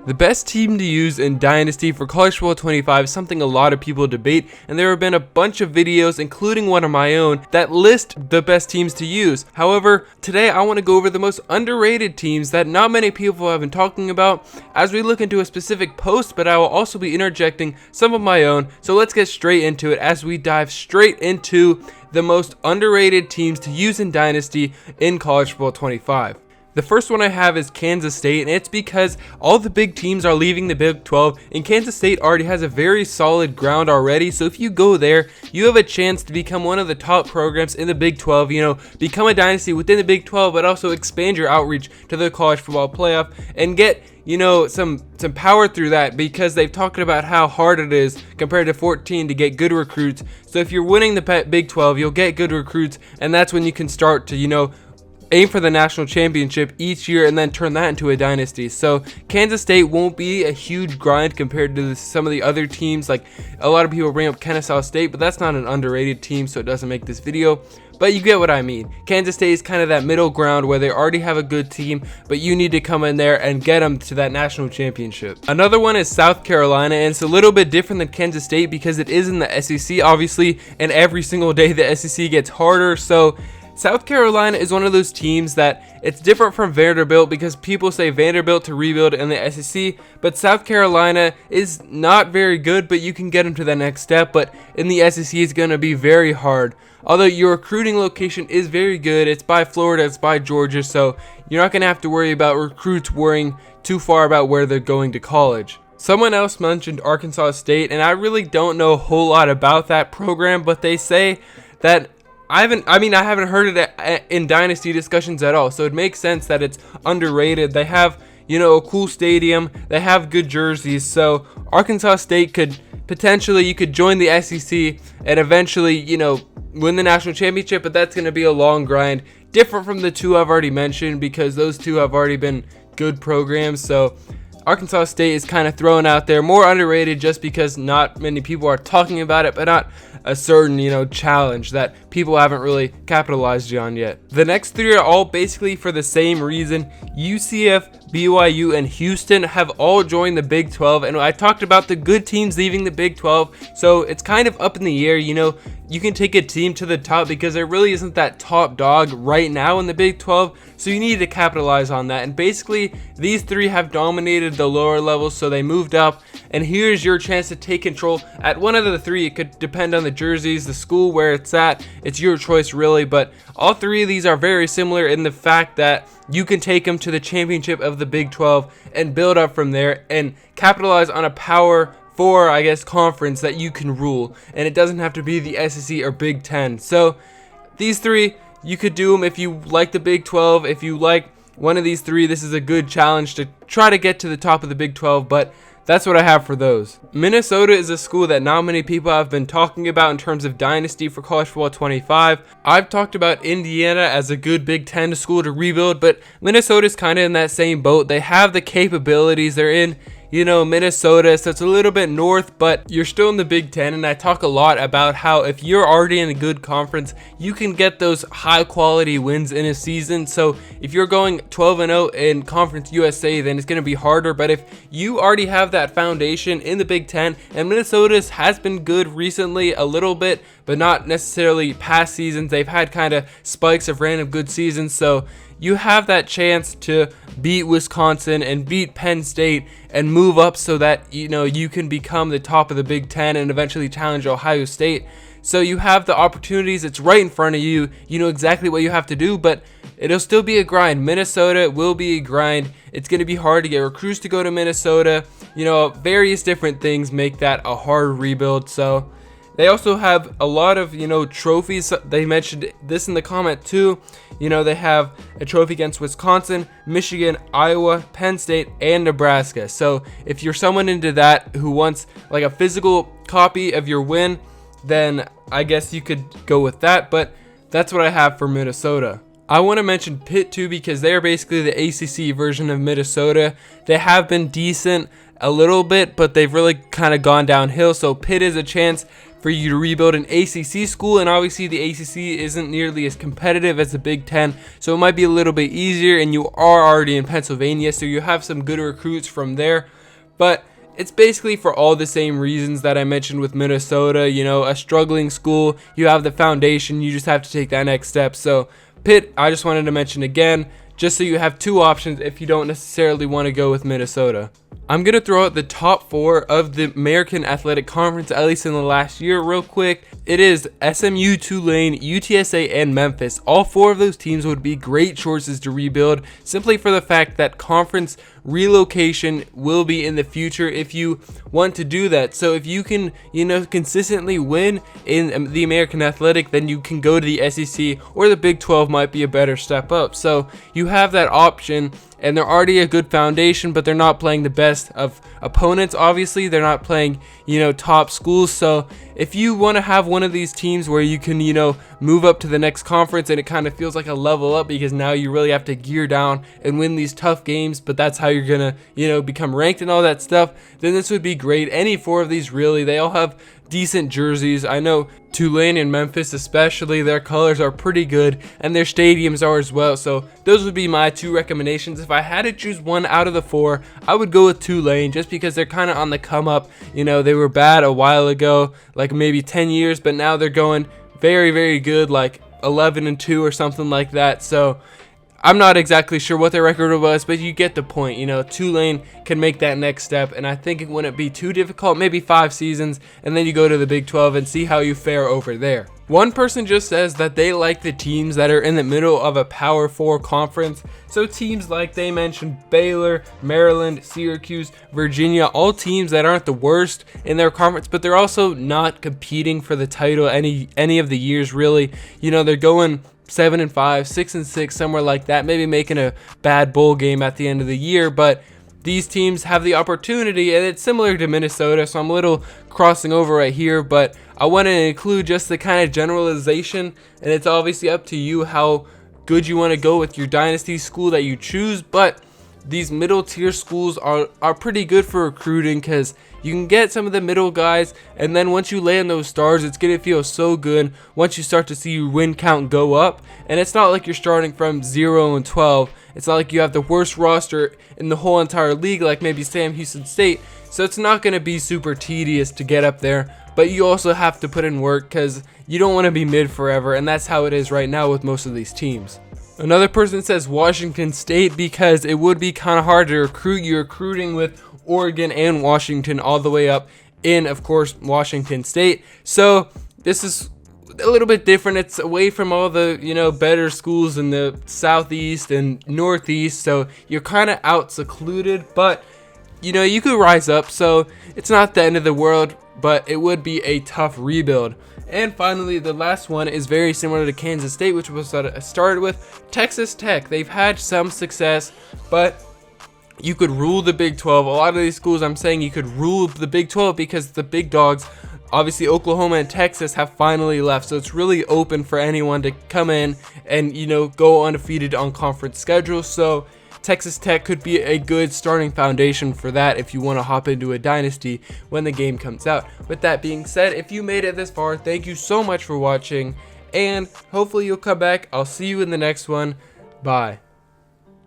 The best team to use in Dynasty for College Football 25 is something a lot of people debate, and there have been a bunch of videos, including one of my own, that list the best teams to use. However, today I want to go over the most underrated teams that not many people have been talking about as we look into a specific post, but I will also be interjecting some of my own. So let's get straight into it as we dive straight into the most underrated teams to use in Dynasty in College Football 25. The first one I have is Kansas State, and it's because all the big teams are leaving the Big 12, and Kansas State already has a very solid ground already. So if you go there, you have a chance to become one of the top programs in the Big 12, become a dynasty within the Big 12, but also expand your outreach to the college football playoff and get some power through that, because they've talked about how hard it is compared to 14 to get good recruits. So if you're winning the Big 12, you'll get good recruits, and that's when you can start to, aim for the national championship each year and then turn that into a dynasty. So Kansas State won't be a huge grind compared to some of the other teams. Like, a lot of people bring up Kennesaw State, but that's not an underrated team, so it doesn't make this video. But you get what I mean. Kansas State is kind of that middle ground where they already have a good team, but you need to come in there and get them to that national championship. Another one is South Carolina, and it's a little bit different than Kansas State because it is in the SEC, obviously, and every single day the SEC gets harder. So South Carolina is one of those teams that it's different from Vanderbilt, because people say Vanderbilt to rebuild in the SEC, but South Carolina is not very good, but you can get them to the next step. But in the SEC, it's going to be very hard. Although your recruiting location is very good, it's by Florida, it's by Georgia, so you're not going to have to worry about recruits worrying too far about where they're going to college. Someone else mentioned Arkansas State, and I really don't know a whole lot about that program, but they say that I haven't heard it in Dynasty discussions at all, so it makes sense that it's underrated. They have, a cool stadium, they have good jerseys, so Arkansas State could potentially, you could join the SEC and eventually, win the national championship, but that's going to be a long grind, different from the two I've already mentioned, because those two have already been good programs. So Arkansas State is kind of thrown out there, more underrated just because not many people are talking about it, but not a certain, challenge that people haven't really capitalized on yet. The next three are all basically for the same reason. UCF, BYU, and Houston have all joined the Big 12, and I talked about the good teams leaving the Big 12, so it's kind of up in the air. You can take a team to the top because there really isn't that top dog right now in the Big 12, so you need to capitalize on that. And basically, these three have dominated the lower levels, so they moved up, and here's your chance to take control at one of the three. It could depend on the jerseys, the school, where it's at. It's your choice, really, but all three of these are very similar in the fact that you can take them to the championship of the Big 12 and build up from there and capitalize on a Power 4, conference that you can rule, and it doesn't have to be the SEC or Big 10. So these three, you could do them if you like the Big 12. If you like one of these three, this is a good challenge to try to get to the top of the Big 12, but that's what I have for those. Minnesota is a school that not many people have been talking about in terms of Dynasty for College Football 25. I've talked about Indiana as a good Big 10 school to rebuild, but Minnesota's kind of in that same boat. They have the capabilities. They're in Minnesota, so it's a little bit north, but you're still in the Big 10, and I talk a lot about how if you're already in a good conference, you can get those high quality wins in a season. So if you're going 12-0 in Conference USA, then it's going to be harder, but if you already have that foundation in the Big 10, and Minnesota's has been good recently a little bit, but not necessarily past seasons. They've had kind of spikes of random good seasons, so you have that chance to beat Wisconsin and beat Penn State and move up so that you can become the top of the Big 10 and eventually challenge Ohio State. So you have the opportunities. It's right in front of you. You know exactly what you have to do, but it'll still be a grind. Minnesota will be a grind. It's going to be hard to get recruits to go to Minnesota. Various different things make that a hard rebuild. So they also have a lot of, trophies. They mentioned this in the comment too. They have a trophy against Wisconsin, Michigan, Iowa, Penn State, and Nebraska. So if you're someone into that who wants like a physical copy of your win, then I guess you could go with that. But that's what I have for Minnesota. I want to mention Pitt too, because they're basically the ACC version of Minnesota. They have been decent. a little bit, but they've really kind of gone downhill. So Pitt is a chance for you to rebuild an ACC school, and obviously the ACC isn't nearly as competitive as the Big Ten, so it might be a little bit easier, and you are already in Pennsylvania, so you have some good recruits from there. But it's basically for all the same reasons that I mentioned with Minnesota. You know, a struggling school, you have the foundation, you just have to take that next step. So Pitt, I just wanted to mention again, just so you have two options if you don't necessarily want to go with Minnesota. I'm going to throw out the top 4 of the American Athletic Conference, at least in the last year, real quick. It is SMU, Tulane, UTSA, and Memphis. All 4 of those teams would be great choices to rebuild, simply for the fact that conference relocation will be in the future if you want to do that. So if you can, consistently win in the American Athletic, then you can go to the SEC, or the Big 12 might be a better step up. So you have that option, and they're already a good foundation, but they're not playing the best of opponents. Obviously, they're not playing, top schools. So if you want to have one of these teams where you can, move up to the next conference, and it kind of feels like a level up, because now you really have to gear down and win these tough games, but that's how you're gonna, become ranked and all that stuff, then this would be great. Any 4 of these, really, they all have decent jerseys. I know Tulane and Memphis especially, their colors are pretty good, and their stadiums are as well. So those would be my 2 recommendations. If I had to choose one out of the 4, I would go with Tulane, just because they're kind of on the come up. They were bad a while ago, like maybe 10 years, but now they're going very, very good, like 11-2 or something like that. So I'm not exactly sure what their record was, but you get the point. Tulane can make that next step, and I think it wouldn't be too difficult, maybe 5 seasons, and then you go to the Big 12 and see how you fare over there. One person just says that they like the teams that are in the middle of a Power 4 conference. So teams like they mentioned Baylor, Maryland, Syracuse, Virginia, all teams that aren't the worst in their conference, but they're also not competing for the title any of the years, really. They're going 7-5, 6-6, somewhere like that, maybe making a bad bowl game at the end of the year, but these teams have the opportunity, and it's similar to Minnesota, so I'm a little crossing over right here, but I want to include just the kind of generalization, and it's obviously up to you how good you want to go with your dynasty school that you choose, but these middle tier schools are pretty good for recruiting, because you can get some of the middle guys, and then once you land those stars, it's going to feel so good once you start to see your win count go up. And it's not like you're starting from 0-12. It's not like you have the worst roster in the whole entire league like maybe Sam Houston State. So it's not going to be super tedious to get up there, but you also have to put in work, because you don't want to be mid forever, and that's how it is right now with most of these teams. Another person says Washington State, because it would be kind of hard to recruit. You're recruiting with Oregon and Washington all the way up in, of course, Washington State. So this is a little bit different. It's away from all the, better schools in the southeast and northeast. So you're kind of out secluded, but, you could rise up. So it's not the end of the world, but it would be a tough rebuild. And finally, the last one is very similar to Kansas State, which was started with Texas Tech. They've had some success, but you could rule the Big 12. A lot of these schools, I'm saying you could rule the Big 12, because the big dogs, obviously Oklahoma and Texas, have finally left. So it's really open for anyone to come in and, go undefeated on conference schedules. So Texas Tech could be a good starting foundation for that if you want to hop into a dynasty when the game comes out. With that being said, if you made it this far, thank you so much for watching, and hopefully you'll come back. I'll see you in the next one. Bye.